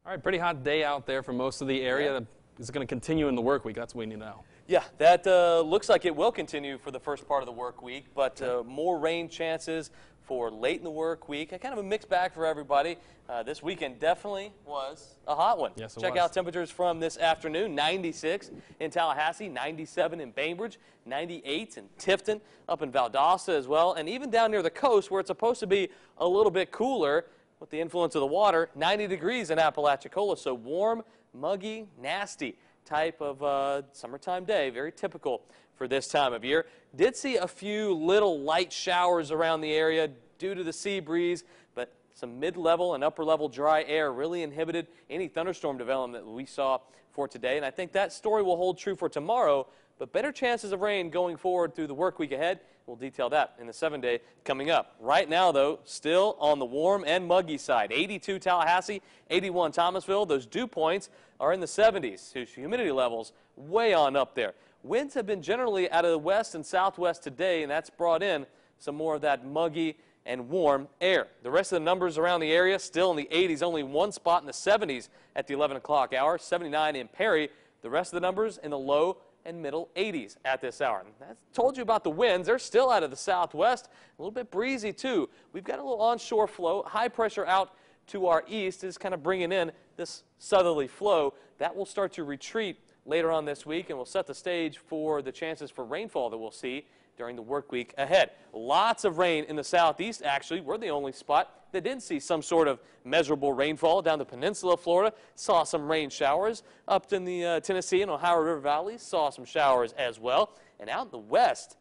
All right, pretty hot day out there for most of the area. Yeah. Is it going to continue in the work week? That's what we need to know. Yeah, that looks like it will continue for the first part of the work week, but more rain chances for late in the work week. Kind of a mixed bag for everybody. This weekend definitely was a hot one. Yes, Check out temperatures from this afternoon. 96 in Tallahassee, 97 in Bainbridge, 98 in Tifton, up in Valdosta as well, and even down near the coast where it's supposed to be a little bit cooler with the influence of the water, 90 degrees in Apalachicola. So warm, muggy, nasty type of summertime day, very typical for this time of year. Did see a few little light showers around the area due to the sea breeze, but some mid-level and upper-level dry air really inhibited any thunderstorm development that we saw for today. And I think that story will hold true for tomorrow, but better chances of rain going forward through the work week ahead. We'll detail that in the 7-day coming up. Right now, though, still on the warm and muggy side. 82 Tallahassee, 81 Thomasville. Those dew points are in the 70s. Humidity levels way on up there. Winds have been generally out of the west and southwest today, and that's brought in some more of that muggy and warm air. The rest of the numbers around the area still in the 80s, only one spot in the 70s at the 11 o'clock hour, 79 in Perry. The rest of the numbers in the low and middle 80s at this hour. And I told you about the winds. They're still out of the southwest, a little bit breezy too. We've got a little onshore flow. High pressure out to our east is kind of bringing in this southerly flow. That will start to retreat later on this week and will set the stage for the chances for rainfall that we'll see during the work week ahead. Lots of rain in the southeast, actually. We're the only spot that did see some sort of measurable rainfall down the peninsula of Florida. Saw some rain showers up in the Tennessee and Ohio River valleys. Saw some showers as well. And out in the west,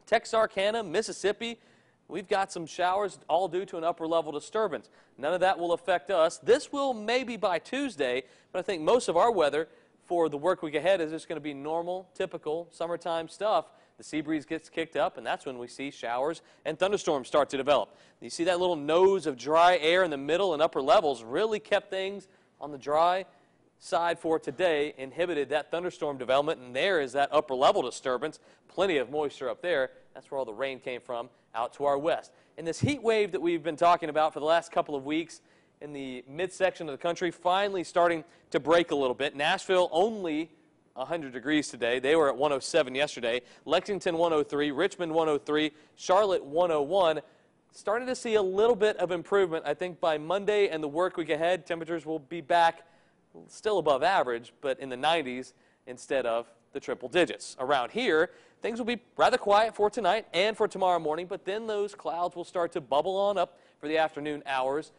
Texarkana, Mississippi, we've got some showers all due to an upper level disturbance. None of that will affect us. This will maybe by Tuesday, but I think most of our weather for the work week ahead is just going to be normal, typical summertime stuff. The sea breeze gets kicked up, and that's when we see showers and thunderstorms start to develop. You see that little nose of dry air in the middle and upper levels really kept things on the dry side for today, inhibited that thunderstorm development, and there is that upper level disturbance. Plenty of moisture up there. That's where all the rain came from out to our west. And this heat wave that we've been talking about for the last couple of weeks in the midsection of the country finally starting to break a little bit. Nashville only 100 degrees today. They were at 107 yesterday. Lexington 103, Richmond 103, Charlotte 101. Starting to see a little bit of improvement. I think by Monday and the work week ahead, temperatures will be back still above average, but in the 90s instead of the triple digits. Around here, things will be rather quiet for tonight and for tomorrow morning, but then those clouds will start to bubble on up for the afternoon hours.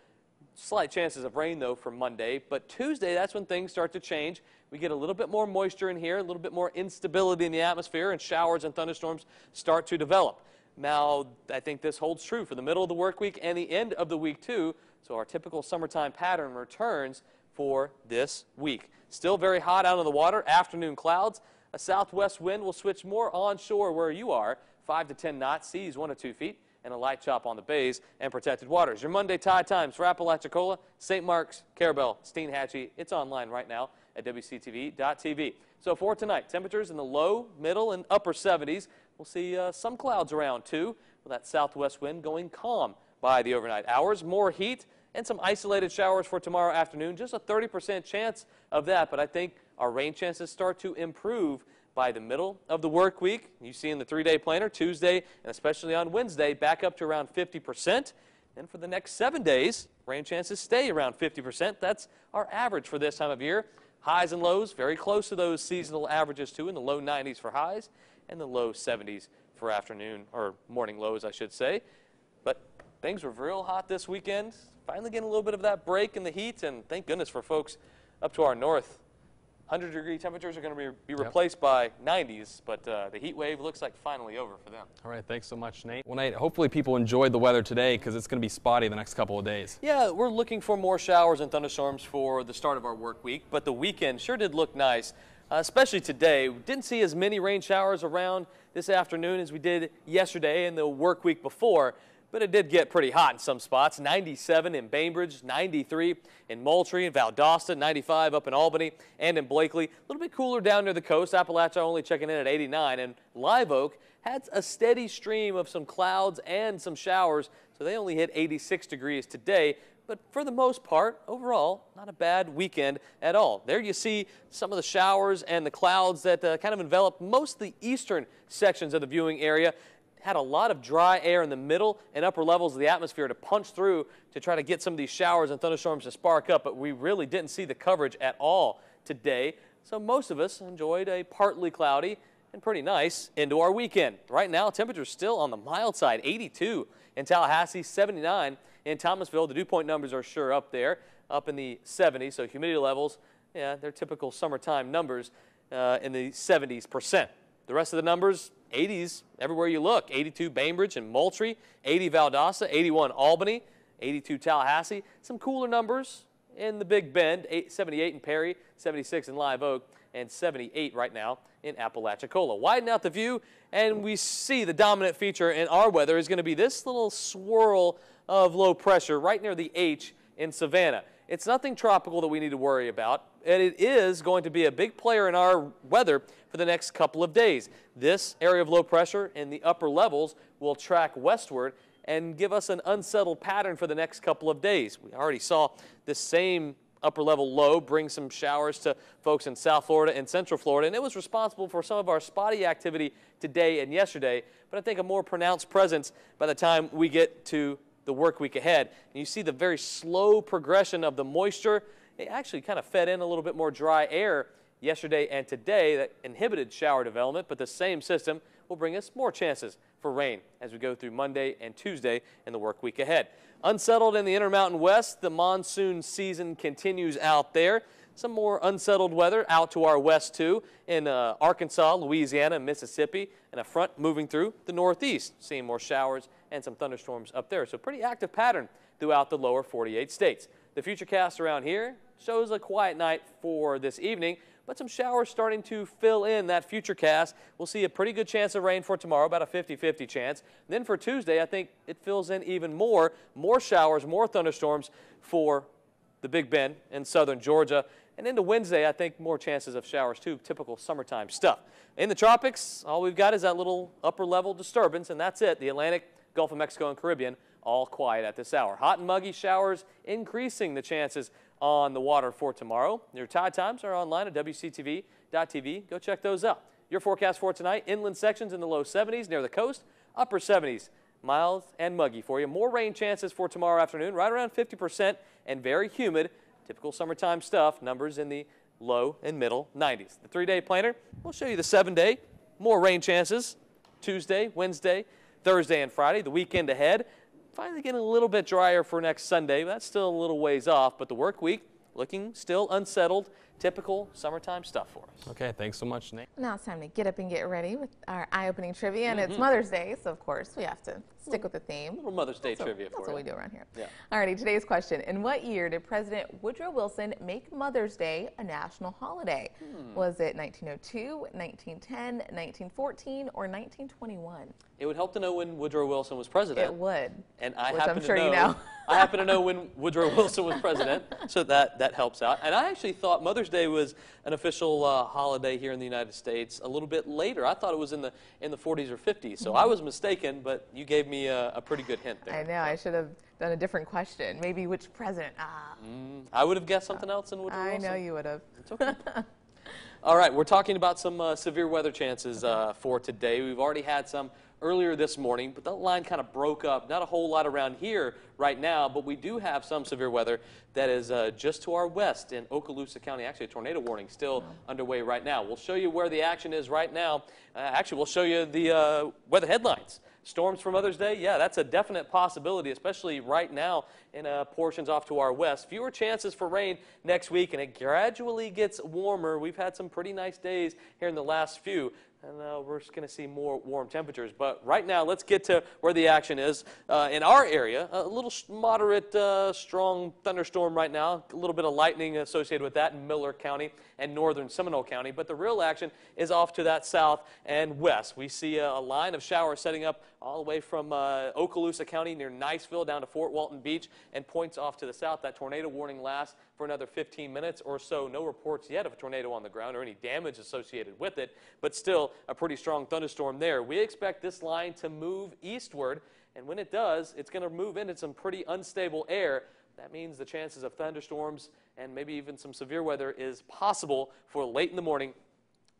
Slight chances of rain, though, for Monday. But Tuesday, that's when things start to change. We get a little bit more moisture in here, a little bit more instability in the atmosphere, and showers and thunderstorms start to develop. Now, I think this holds true for the middle of the work week and the end of the week, too. So our typical summertime pattern returns for this week. Still very hot out on the water. Afternoon clouds. A southwest wind will switch more onshore where you are, 5 to 10 knots, seas 1 to 2 feet. And a light chop on the bays and protected waters. Your Monday tide times for Apalachicola, St. Marks, Carabel, Steinhatchee. It's online right now at WCTV.tv. So for tonight, temperatures in the low, middle, and upper 70s. We'll see some clouds around, too, with that southwest wind going calm by the overnight hours. More heat and some isolated showers for tomorrow afternoon. Just a 30% chance of that, but I think our rain chances start to improve by the middle of the work week. You see in the 3-day planner, Tuesday and especially on Wednesday, back up to around 50%. And for the next 7 days, rain chances stay around 50%. That's our average for this time of year. Highs and lows very close to those seasonal averages, too, in the low 90s for highs and the low 70s for afternoon or morning lows, I should say. But things were real hot this weekend. Finally getting a little bit of that break in the heat, and thank goodness for folks up to our north. 100-degree temperatures are going to be replaced by 90s, but the heat wave looks like finally over for them. All right, thanks so much, Nate. Well, Nate, hopefully people enjoyed the weather today because it's going to be spotty the next couple of days. Yeah, we're looking for more showers and thunderstorms for the start of our work week, but the weekend sure did look nice, especially today. We didn't see as many rain showers around this afternoon as we did yesterday and the work week before. But it did get pretty hot in some spots. 97 in Bainbridge, 93 in Moultrie and Valdosta, 95 up in Albany and in Blakely. A little bit cooler down near the coast. Appalachia only checking in at 89. And Live Oak had a steady stream of some clouds and some showers. so they only hit 86 degrees today. But for the most part, overall, not a bad weekend at all. There you see some of the showers and the clouds that kind of envelop most of the eastern sections of the viewing area. Had a lot of dry air in the middle and upper levels of the atmosphere to punch through to try to get some of these showers and thunderstorms to spark up, but we really didn't see the coverage at all today. So most of us enjoyed a partly cloudy and pretty nice into our weekend. Right now, temperatures still on the mild side, 82 in Tallahassee, 79 in Thomasville. The dew point numbers are sure up there, up in the 70s, so humidity levels, yeah, they're typical summertime numbers in the 70%. The rest of the numbers, 80s everywhere you look. 82 Bainbridge and Moultrie, 80 Valdosta, 81 Albany, 82 Tallahassee. Some cooler numbers in the Big Bend, 78 in Perry, 76 in Live Oak, and 78 right now in Apalachicola. Widen out the view, and we see the dominant feature in our weather is going to be this little swirl of low pressure right near the H in Savannah. It's nothing tropical that we need to worry about, and it is going to be a big player in our weather for the next couple of days. This area of low pressure in the upper levels will track westward and give us an unsettled pattern for the next couple of days. We already saw this same upper level low bring some showers to folks in South Florida and Central Florida, and it was responsible for some of our spotty activity today and yesterday, but I think a more pronounced presence by the time we get to the work week ahead. And you see the very slow progression of the moisture. It actually kind of fed in a little bit more dry air yesterday and today that inhibited shower development, but the same system will bring us more chances for rain as we go through Monday and Tuesday in the work week ahead. Unsettled in the Intermountain West, the monsoon season continues out there. Some more unsettled weather out to our west too in Arkansas, Louisiana, and Mississippi, and a front moving through the northeast, seeing more showers and some thunderstorms up there. So pretty active pattern throughout the lower 48 states. The futurecast around here shows a quiet night for this evening, but some showers starting to fill in that futurecast. We'll see a pretty good chance of rain for tomorrow, about a 50-50 chance. And then for Tuesday, I think it fills in even more showers, more thunderstorms for the Big Bend and southern Georgia. And into Wednesday, I think more chances of showers too, typical summertime stuff. In the tropics, all we've got is that little upper level disturbance, and that's it. The Atlantic, Gulf of Mexico, and Caribbean, all quiet at this hour. Hot and muggy showers increasing the chances on the water for tomorrow. Your tide times are online at WCTV.tv. Go check those out. Your forecast for tonight, inland sections in the low 70s near the coast, upper 70s, mild and muggy for you. More rain chances for tomorrow afternoon, right around 50% and very humid. Typical summertime stuff, numbers in the low and middle 90s. The 3-day planner, we'll show you the 7-day. More rain chances Tuesday, Wednesday, Thursday, and Friday. The weekend ahead, finally getting a little bit drier for next Sunday. That's still a little ways off, but the work week looking still unsettled. Typical summertime stuff for us. Okay, thanks so much, Nate. Now it's time to get up and get ready with our eye-opening trivia, and it's Mother's Day, so of course we have to stick with the theme. A little Mother's Day trivia for you. That's what we do around here. Yeah. Alrighty, today's question. In what year did President Woodrow Wilson make Mother's Day a national holiday? Was it 1902, 1910, 1914, or 1921? It would help to know when Woodrow Wilson was president. It would. And I which happen I'm sure to know, you know. I happen to know when Woodrow Wilson was president, so that helps out. And I actually thought Mother's Day was an official holiday here in the United States a little bit later. I thought it was in the 40s or 50s. So I was mistaken, but you gave me a pretty good hint there. I know. I should have done a different question. Maybe which president? I would have guessed something else than Woodrow I Wilson. know you would have. It's okay. All right, we're talking about some severe weather chances for today. We've already had some earlier this morning, but that line kind of broke up. Not a whole lot around here right now, but we do have some severe weather that is just to our west in Okaloosa County. Actually, a tornado warning still underway right now. We'll show you where the action is right now. Actually, we'll show you the weather headlines. Storms for Mother's Day, yeah, that's a definite possibility, especially right now in portions off to our west. Fewer chances for rain next week, and it gradually gets warmer. We've had some pretty nice days here in the last few, and we're just going to see more warm temperatures. But right now, let's get to where the action is. In our area, a little moderate, strong thunderstorm right now, a little bit of lightning associated with that in Miller County and northern Seminole County. But the real action is off to that south and west. We see a line of showers setting up all the way from Okaloosa County near Niceville down to Fort Walton Beach and points off to the south. That tornado warning lasts for another 15 minutes or so. No reports yet of a tornado on the ground or any damage associated with it, but still a pretty strong thunderstorm there. We expect this line to move eastward And when it does, it's going to move into some pretty unstable air. That means the chances of thunderstorms and maybe even some severe weather is possible for late in the morning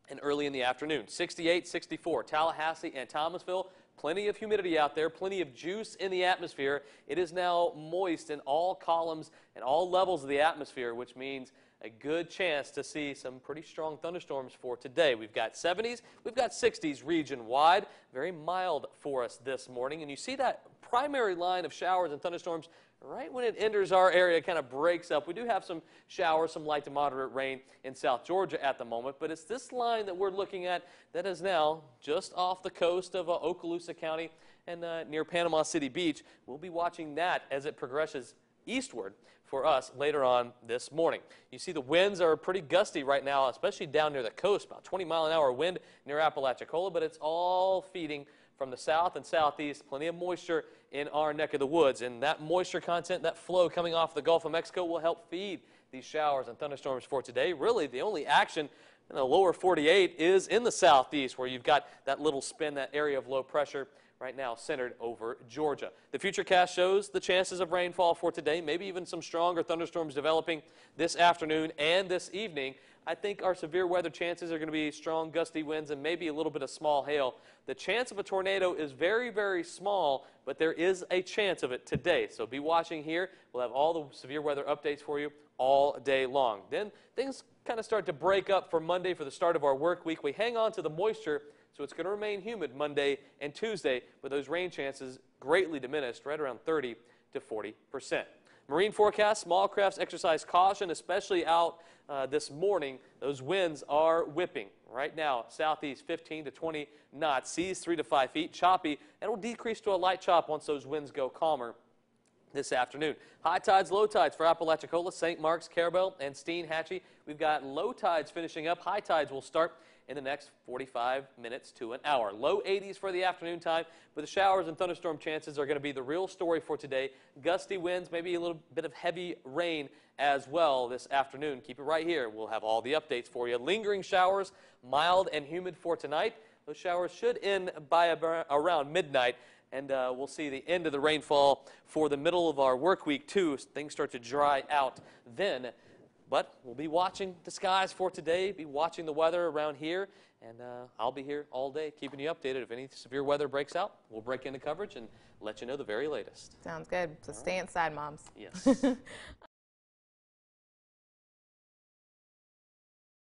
and early in the afternoon. 68, 64, Tallahassee and Thomasville. Plenty of humidity out there, plenty of juice in the atmosphere. It is now moist in all columns and all levels of the atmosphere, which means a good chance to see some pretty strong thunderstorms for today. We've got 70s, we've got 60s region-wide. Very mild for us this morning. And you see that primary line of showers and thunderstorms right when it enters our area, it kind of breaks up. We do have some showers, some light to moderate rain in South Georgia at the moment, but it's this line that we're looking at that is now just off the coast of Okaloosa County and near Panama City Beach. We'll be watching that as it progresses eastward for us later on this morning. You see the winds are pretty gusty right now, especially down near the coast, about 20-mile-an-hour wind near Apalachicola, but it's all feeding from the south and southeast, plenty of moisture in our neck of the woods. And that moisture content, that flow coming off the Gulf of Mexico will help feed these showers and thunderstorms for today. Really, the only action in the lower 48 is in the southeast, where you've got that little spin, that area of low pressure right now centered over Georgia. The Futurecast shows the chances of rainfall for today, maybe even some stronger thunderstorms developing this afternoon and this evening. I think our severe weather chances are going to be strong gusty winds and maybe a little bit of small hail. The chance of a tornado is very, very small, but there is a chance of it today. So be watching here. We'll have all the severe weather updates for you all day long. Then things kind of start to break up for Monday for the start of our work week. We hang on to the moisture, so it's going to remain humid Monday and Tuesday, with those rain chances greatly diminished, right around 30 to 40%. Marine forecast, small crafts exercise caution, especially out this morning. Those winds are whipping. Right now, southeast 15 to 20 knots, seas 3 to 5 feet, choppy, and it will decrease to a light chop once those winds go calmer this afternoon. High tides, low tides for Apalachicola, St. Mark's, Carabel, and Steinhatchee. We've got low tides finishing up. High tides will start in the next 45 minutes to an hour. Low 80s for the afternoon time, but the showers and thunderstorm chances are going to be the real story for today. Gusty winds, maybe a little bit of heavy rain as well this afternoon. Keep it right here. We'll have all the updates for you. Lingering showers, mild and humid for tonight. Those showers should end by around midnight. And we'll see the end of the rainfall for the middle of our work week, too. Things start to dry out then. But we'll be watching the skies for today, be watching the weather around here, and I'll be here all day keeping you updated. If any severe weather breaks out, we'll break into coverage and let you know the very latest. Sounds good. So stay inside, moms. Yes.